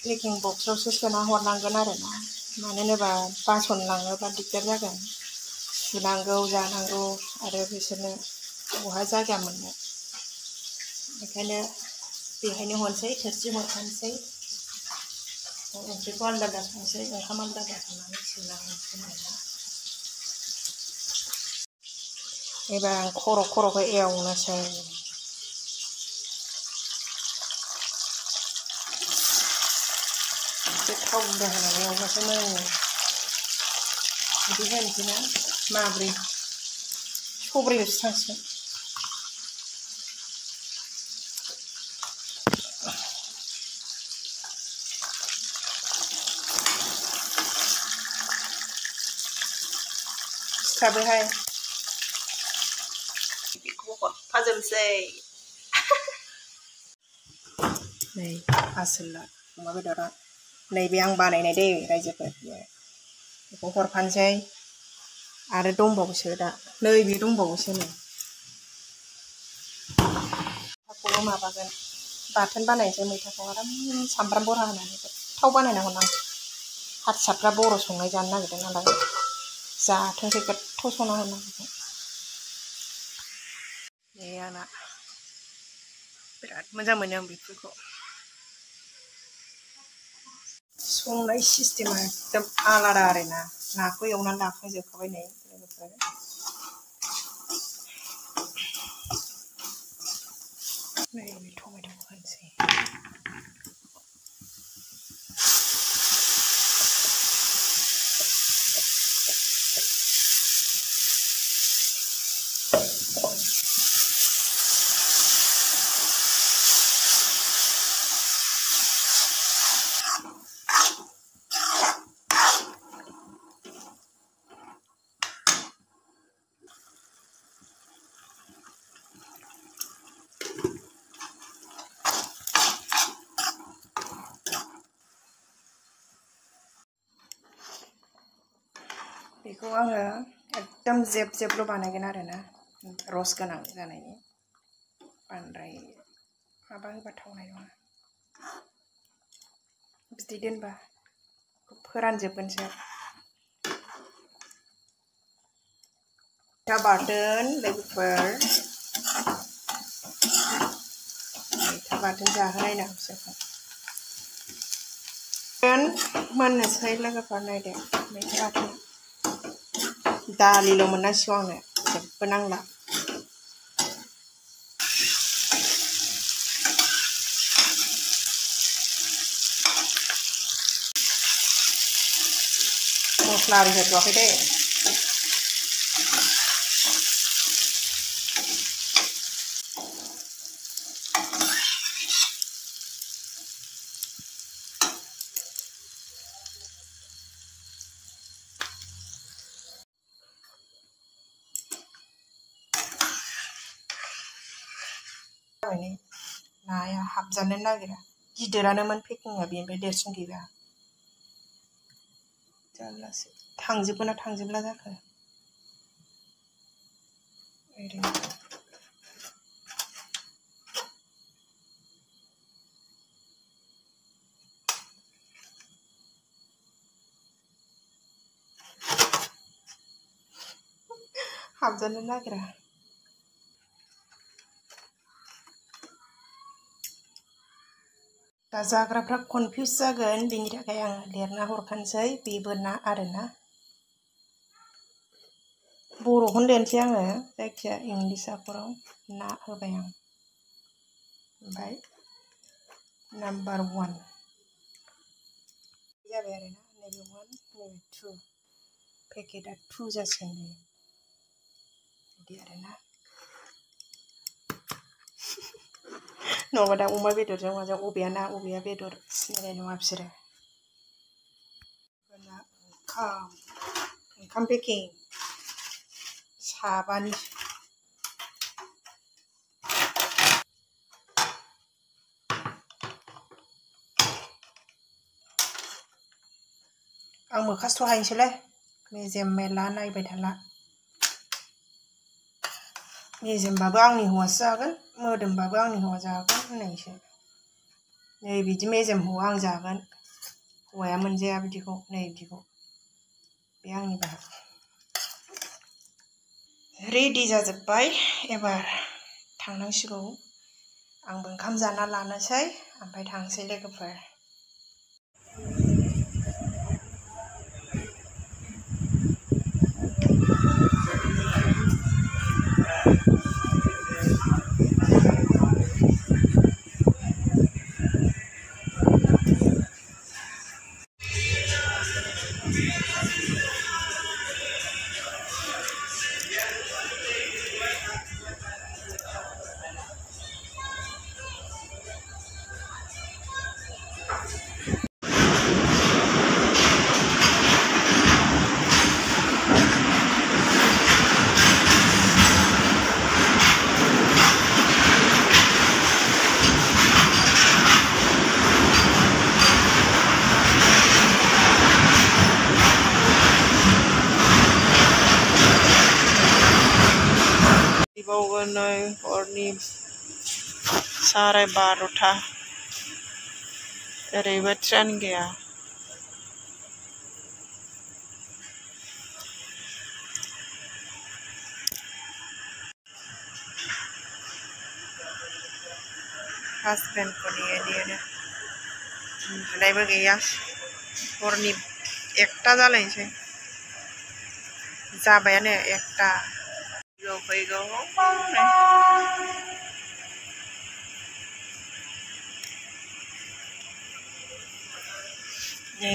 packing बक्सआवसो सोना हरनांगोन आरोना मानो होनोबा बासन लाङोबा दिगदार जागोन सुनांगौ जानांगौ आरो बिसोरनो बहा जायगा मोननो बेखायनो बेहायनो हरसै थोरसि हरखानोसै ओंख्रिखौ आलदा आलदा संसै ओंखाम आलदा आलदा संनानै सोना हरसै आरोना एबार आं खर'खौ एवनोसै थाव बुरजा होनानै एवबासो मोनो बिदि होनोसैना माब्रै सब्रैल'सो थांसिगोन सिथाबोहाय बेखौ हरफाजोबसै नै आसोला अमा बेदरा नैबे आं बानायनाय दै रायजोफोर बेखौ हरफानोसै आरो दंबावोसो दा नैबे दंबावोसो नै मैथाखौबो माबागोन बाथोन बानायनोसै मैथाखौ आराम सामब्राम बरा होनानै गोथाव बानायना हरनांगौ हारसाफ्रा बर' संनाय जानो नागिरदों नालाय जाथोंसै गोथाव संना हरनांगौ नै आंना बिराद मोजां मोनो आं बेफोरखौ संनाय सिस्टेमा एकदम आलादा आरोना नाखौ एवनानै लाखांजोबखाबाय नै लोगोफोर नैबे टमेट'खौ होनोसै बेखौ आङो एकदम जेब जेबल' बानायगोन आरोना रस गोनां जानायनि बांद्राय माबा होबा थावनाय नङा बिदै दोनबा फोरानजोबगोनसो मैथा बाथोन लोगोफोर मैथा बाथोन जाहोनायना बिसोरखौ मोननोसै लोगोफोर नायदो मैथा बाथोन दालिल' मोननांसिगौ आंनो जेबो नांला मस्ला आरि होथ'वाखै दे नाया हाबजानो नागिरा गिदिरानोमोन पेकिंआ बेनिफ्राय देरसिन गैला जारलासो थांजोबगोन ना थांजोबला जाखो ओरैनो हाबजानो नागिरा दा जाग्राफ्रा कनफिउस जागोन बेनि थाखाय आं लिरना हरखानोसै बेबो ना आरोना बर'खौनो लिरनोसै आङो जायखिया इंलिस आखराव ना होबाय आं ओमफ्राय नाम्बार 1 जाबाय आरोना नैबे 1 नैबे 2 पेकेटआ 2 जासिगोन बेयो बिदि आरोना नङाबा दा अमा बेदरजों माजों अबेया ना अबेया बेदर सिनायनाय नङा बिसोरो ओंखाम पेकिं साबानि आं मोखासथ' हायनोसैलै मेजेम मेला नायबाय थाला मेजेमबाबो आंनि हौवासो जागोन मोदोमबाबो आंनि हौवा जागोन होननायसो नै बिदि मेजेमखौ आं जागोन हौवाया मोनजाया बिदिखौ नै बिदिखौ बे आंनिबा रेडि जाजोब्बाय एबार थांनांसिगौ आंबो ओंखाम जाना लानोसै ओमफ्राय थांसै लोगोफोर बावगोनै हरनि 12:30 ओरैबो ट्रेन गैया हासबेन्डखौ नेनो उन्दुनायबो गैया हरनि 1टा जालायनोसै जाबायानो 1टा फैगौ नै